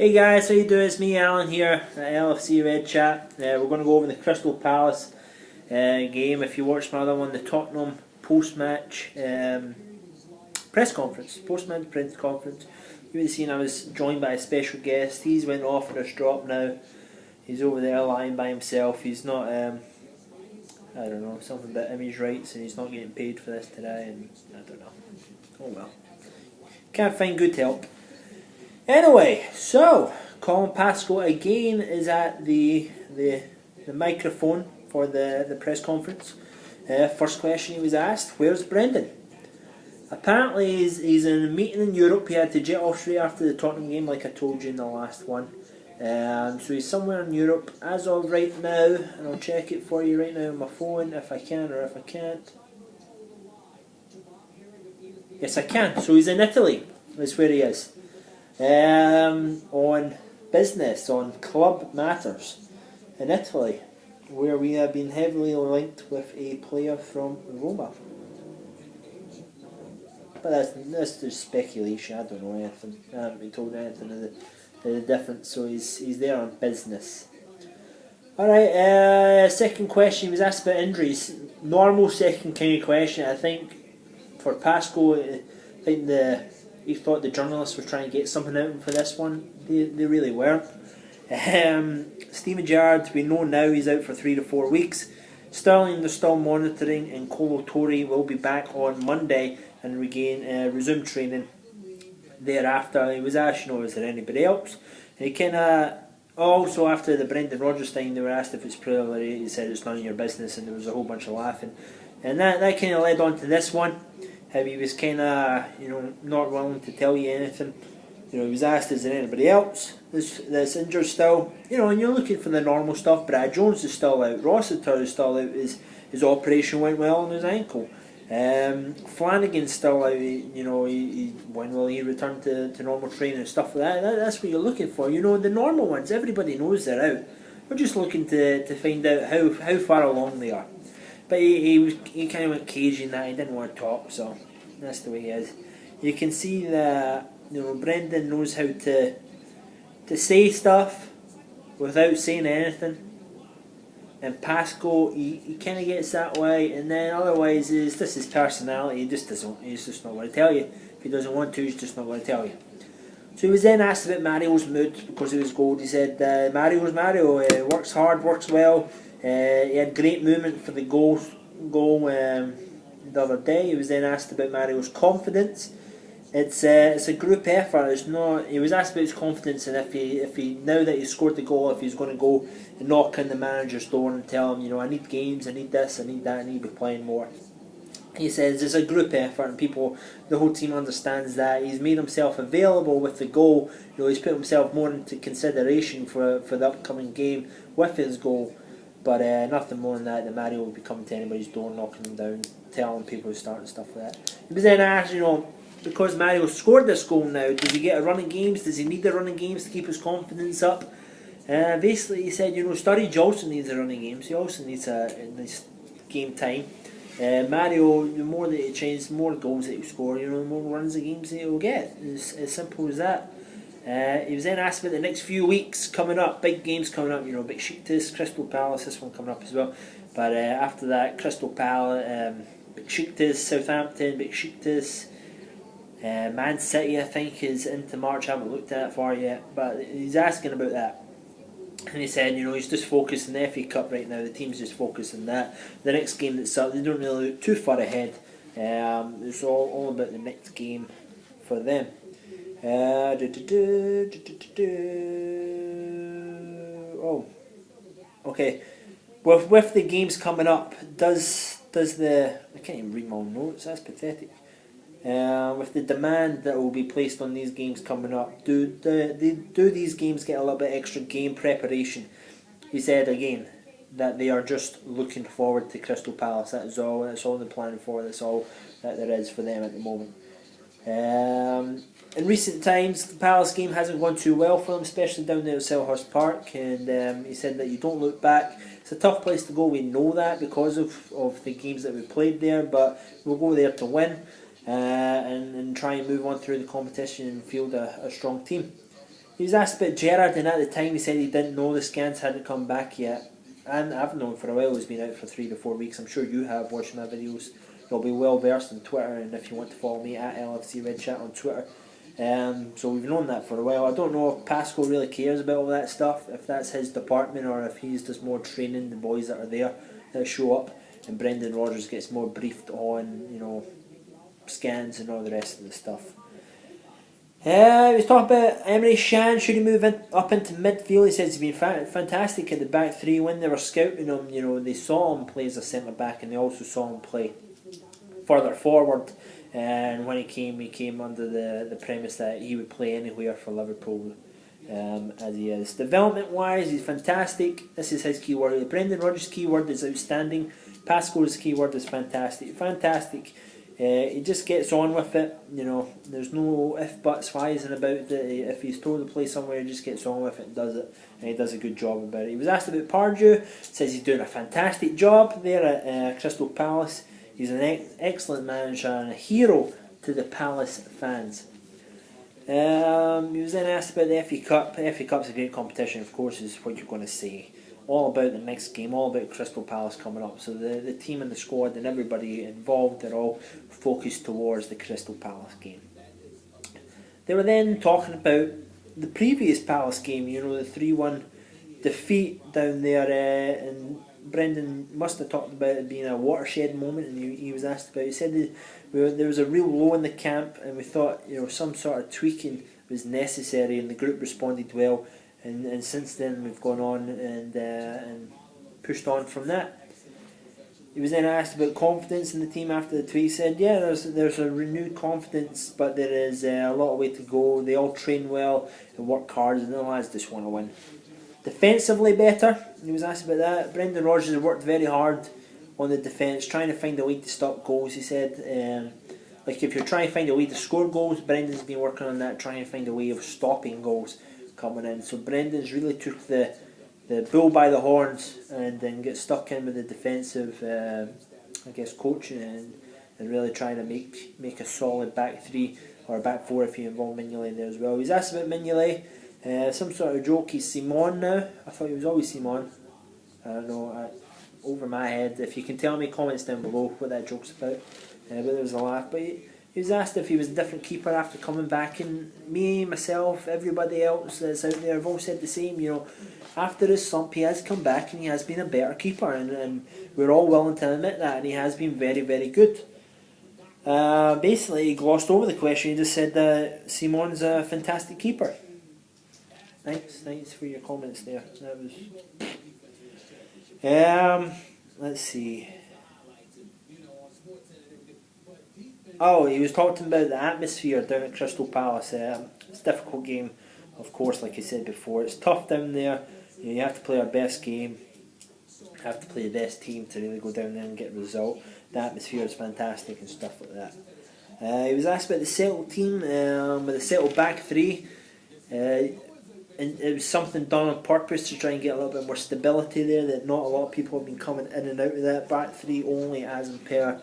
Hey guys, how you doing? It's me, Alan, here at Lfcredchat. We're going to go over the Crystal Palace game. If you watched my other one, the Tottenham post-match press conference, post-match press conference, you would have seen I was joined by a special guest. He's went off for a drop now. He's over there lying by himself. He's not, I don't know, something about image rights, and he's not getting paid for this today, and I don't know. Oh well. Can't find good help. Anyway, so Colin Pascoe again is at the microphone for the press conference. First question he was asked: where's Brendan? Apparently he's in a meeting in Europe. He had to jet off straight after the Tottenham game, like I told you in the last one. So he's somewhere in Europe as of right now, and I'll check it for you right now on my phone if I can or if I can't. Yes, I can. So he's in Italy. That's where he is. On business, on club matters in Italy, where we have been heavily linked with a player from Roma. But that's just speculation. I don't know anything. I haven't been told anything of the difference. So he's there on business. Alright, second question, he was asked about injuries. Normal second kind of question. I think for Pascoe, I think he thought the journalists were trying to get something out of him for this one. They really weren't. Steven Gerrard, we know now he's out for 3 to 4 weeks. Sterling, they're still monitoring, and Kolo Toure will be back on Monday and resume training thereafter. He was asked, is there anybody else? And he kind of, also after the Brendan Rodgers thing, they were asked if it's preliminary. He said it's none of your business, and there was a whole bunch of laughing. And that kind of led on to this one. How he was kind of, not willing to tell you anything. He was asked, is there anybody else that's injured still? And you're looking for the normal stuff. Brad Jones is still out. Rossiter is still out. His operation went well on his ankle. Flanagan's still out. When will he return to normal training and stuff like that? That's what you're looking for. The normal ones, everybody knows they're out. We're just looking to find out how far along they are. But he kind of went cagey in that. He didn't want to talk, so that's the way he is. You can see that Brendan knows how to say stuff without saying anything. And Pascoe, he kind of gets that way, and then otherwise this is personality. He's just not going to tell you. If he doesn't want to, he's just not going to tell you. So he was then asked about Mario's mood because of his goal. He said, Mario's Mario. Works hard, works well. He had great movement for the goal the other day. He was then asked about Mario's confidence. It's a group effort. It's not. He was asked about his confidence, and if he now that he's scored the goal, if he's going to go and knock on the manager's door and tell him, I need games, I need this, I need that, I need to be playing more. He says it's a group effort, and the whole team understands that. He's made himself available with the goal. He's put himself more into consideration for the upcoming game with his goal. But nothing more than that. The Mario will be coming to anybody's door, knocking them down, telling people to start and stuff like that. He was then asked, because Mario scored this goal now, does he get a run of games? Does he need the run of games to keep his confidence up? Basically, he said, Sturridge also needs a run of games. He also needs this game time. Mario, the more that he changes, the more goals that he score, the more runs of games that he will get. It's as simple as that. He was then asked about the next few weeks coming up, big games coming up, Besiktas, Crystal Palace, this one coming up as well. But after that, Crystal Palace, Besiktas, Southampton, Besiktas, Man City, I think, is into March. I haven't looked at it far yet, but he's asking about that. And he said, he's just focused on the FA Cup right now. The team's just focused on that. The next game that's up, they don't really look too far ahead. It's all about the next game for them. Oh, okay. With the games coming up, does I can't even read my own notes. That's pathetic. With the demand that will be placed on these games coming up, do these games get a little bit extra game preparation? He said again that they are just looking forward to Crystal Palace. That's all they're planning for. That's all that there is for them at the moment. In recent times, the Palace game hasn't gone too well for them, especially down there at Selhurst Park, and he said that you don't look back. It's a tough place to go, we know that, because of the games that we played there, but we'll go there to win and try and move on through the competition and field a strong team. He was asked about Gerrard, and at the time he said he didn't know the scans hadn't come back yet. And I've known for a while he's been out for 3 to 4 weeks. I'm sure you have, watching my videos. You'll be well versed on Twitter, and if you want to follow me at Lfcredchat on Twitter. So we've known that for a while. I don't know if Pascoe really cares about all that stuff, if that's his department, or if he's just more training the boys that are there that show up, and Brendan Rodgers gets more briefed on, you know, scans and all the rest of the stuff. He was talking about Emre Can. Should he move up into midfield? He says he's been fantastic at the back three. When they were scouting him, you know, they saw him play as a centre back, and they also saw him play further forward. And when he came under the premise that he would play anywhere for Liverpool, as he is. Development wise, he's fantastic. This is his key word. Brendan Rodgers' key word is outstanding. Pascoe's key word is fantastic. Fantastic. He just gets on with it, you know. There's no if, buts, whys and about it. If he's told to play somewhere, he just gets on with it and does it, and he does a good job about it. He was asked about Pardew, says he's doing a fantastic job there at Crystal Palace. He's an excellent manager and a hero to the Palace fans. He was then asked about the FA Cup. The FA Cup's a great competition, of course, is what you're going to say. All about the next game, all about Crystal Palace coming up. So the team and the squad and everybody involved are all focused towards the Crystal Palace game. They were then talking about the previous Palace game, you know, the 3-1 defeat down there, and Brendan must have talked about it being a watershed moment, and he was asked about it. He said there was a real low in the camp, and we thought, you know, some sort of tweaking was necessary, and the group responded well. And since then we've gone on and pushed on from that. He was then asked about confidence in the team after the tweet. He said, yeah, there's a renewed confidence, but there is a lot of way to go. They all train well and work hard, and the lads just want to win. Defensively better, he was asked about that. Brendan Rodgers has worked very hard on the defence, trying to find a way to stop goals. He said, like if you're trying to find a way to score goals, Brendan's been working on that, trying to find a way of stopping goals coming in. So Brendan's really took the bull by the horns and then get stuck in with the defensive, I guess, coaching and really trying to make a solid back three or a back four if you involve Mignolet there as well. He was asked about Mignolet. Some sort of joke. He's Simon now. I thought he was always Simon. I don't know. Over my head. If you can tell me, comments down below what that joke's about. But there was a laugh. But he was asked if he was a different keeper after coming back, and me, myself, everybody else that's out there have all said the same. You know, after his slump, he has come back and he has been a better keeper, and we're all willing to admit that, and he has been very, very good. Basically, he glossed over the question. He just said that Simon's a fantastic keeper. Thanks for your comments there. That was. Let's see. Oh, he was talking about the atmosphere down at Crystal Palace. It's a difficult game, of course, like I said before. It's tough down there. You have to play our best game. You have to play the best team to really go down there and get a result. The atmosphere is fantastic and stuff like that. He was asked about the settled team, with the settled back three. And it was something done on purpose to try and get a little bit more stability there, that not a lot of people have been coming in and out of that back three only as and per.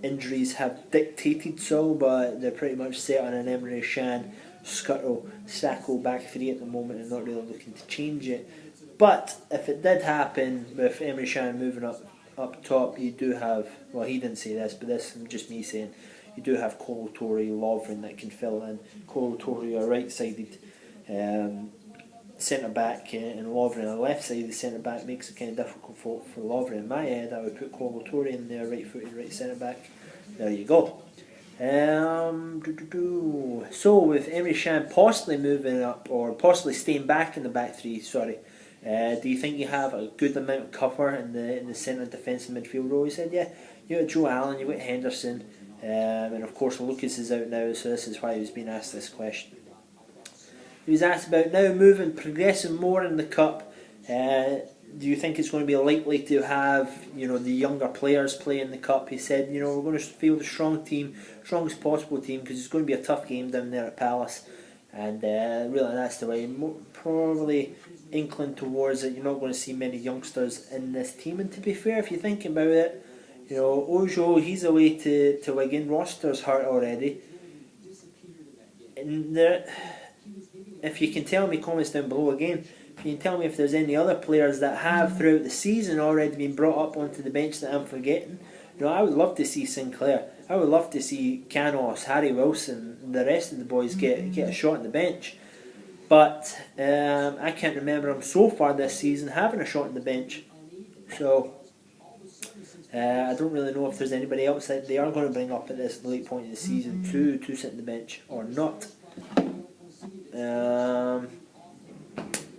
Injuries have dictated so, but they're pretty much set on an Emre Can, Scuttle, Sacco back three at the moment and not really looking to change it. But if it did happen with Emre Can moving up top, you do have, well, he didn't say this, but this is just me saying, you do have Kolo Toure, Lovren that can fill in. Kolo Toure, a right-sided centre back, and Lovren on the left side of the centre back makes it kind of difficult for Lovren. In my head, I would put Kolo Toure in there, right-footed right centre back. There you go. So with Emre Can possibly moving up or possibly staying back in the back three, do you think you have a good amount of cover in the centre defence and midfield role? He said, yeah, you got Joe Allen, you got Henderson, and of course Lucas is out now, so this is why he was being asked this question. He was asked about now progressing more in the cup. Do you think it's going to be likely to have, you know, the younger players play in the cup? He said, you know, we're going to field a strong team, strongest possible team, because it's going to be a tough game down there at Palace, and really that's the way. Probably inclined towards it. You're not going to see many youngsters in this team, and to be fair, if you think about it, you know, Ojo, he's away to Wigan. Roster's hurt already, and if you can tell me, comments down below again, if you can tell me if there's any other players that have throughout the season already been brought up onto the bench that I'm forgetting. I would love to see Sinclair. I would love to see Canos, Harry Wilson, and the rest of the boys get a shot on the bench. But I can't remember them so far this season having a shot on the bench. So I don't really know if there's anybody else that they are going to bring up at this late point in the season to sit on the bench or not.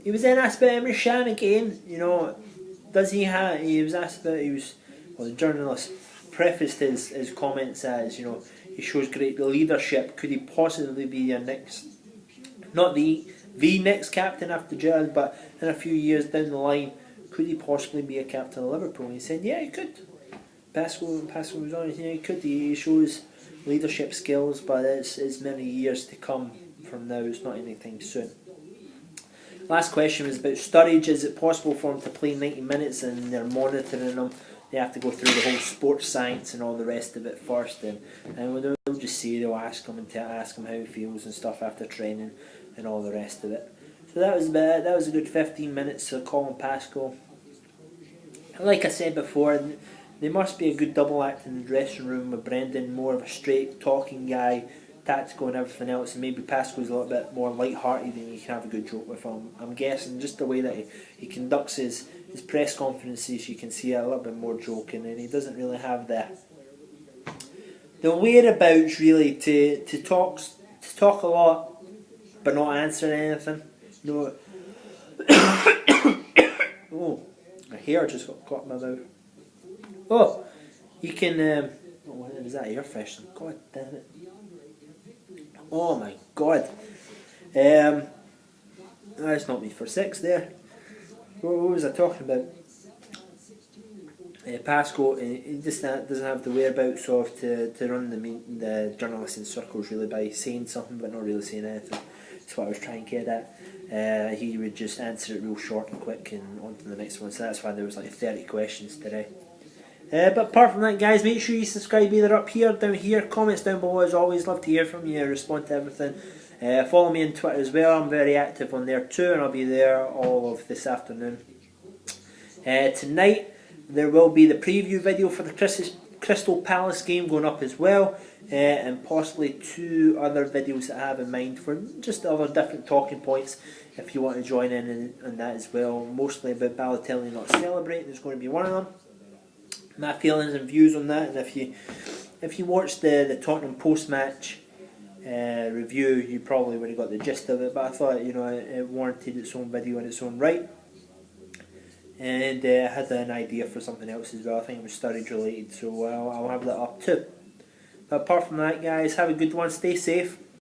He was then asked about Emre Can again. Does he have? He was asked about. The journalist prefaced his comments as, he shows great leadership. Could he possibly be your next, not the next captain after Gerrard, but in a few years down the line, could he possibly be a captain of Liverpool? And he said, yeah, he could. Pascoe was honest. Yeah, he could. He shows leadership skills, but it's many years to come from now. It's not anything soon. Last question was about Sturridge. Is it possible for him to play 90 minutes and they're monitoring him? They have to go through the whole sports science and all the rest of it first, and they'll just say they'll ask him and ask him how he feels and stuff after training and all the rest of it. So that was about it. That was a good 15 minutes of Colin Pascoe. Like I said before, there must be a good double act in the dressing room with Brendan, more of a straight talking guy, tactical and everything else, and maybe Pascoe's a little bit more light-hearted and you can have a good joke with him. I'm guessing just the way that he conducts his press conferences, you can see a little bit more joking, and he doesn't really have the whereabouts really to talk a lot but not answer anything. Oh, my hair just got caught in my mouth. Oh, you can what is that, air freshener? God damn it. Oh my god. That's not me for 6 there. What was I talking about? Pascoe, he just doesn't have the whereabouts of to run the journalists in circles really by saying something but not really saying anything. That's what I was trying to get at. He would just answer it real short and quick and on to the next one. So that's why there was like 30 questions today. But apart from that, guys, make sure you subscribe either up here, down here, comments down below. As always, love to hear from you, respond to everything. Follow me on Twitter as well. I'm very active on there too, and I'll be there all of this afternoon. Tonight there will be the preview video for the Crystal Palace game going up as well, and possibly 2 other videos that I have in mind for just other different talking points if you want to join in on that as well. Mostly about Balotelli not celebrating, there's going to be one of them. My feelings and views on that, and if you watched the Tottenham post-match review, you probably would have got the gist of it, but I thought it warranted its own video in its own right, and I had an idea for something else as well. I think it was Sturridge related, so I'll have that up too. But apart from that, guys, have a good one, stay safe,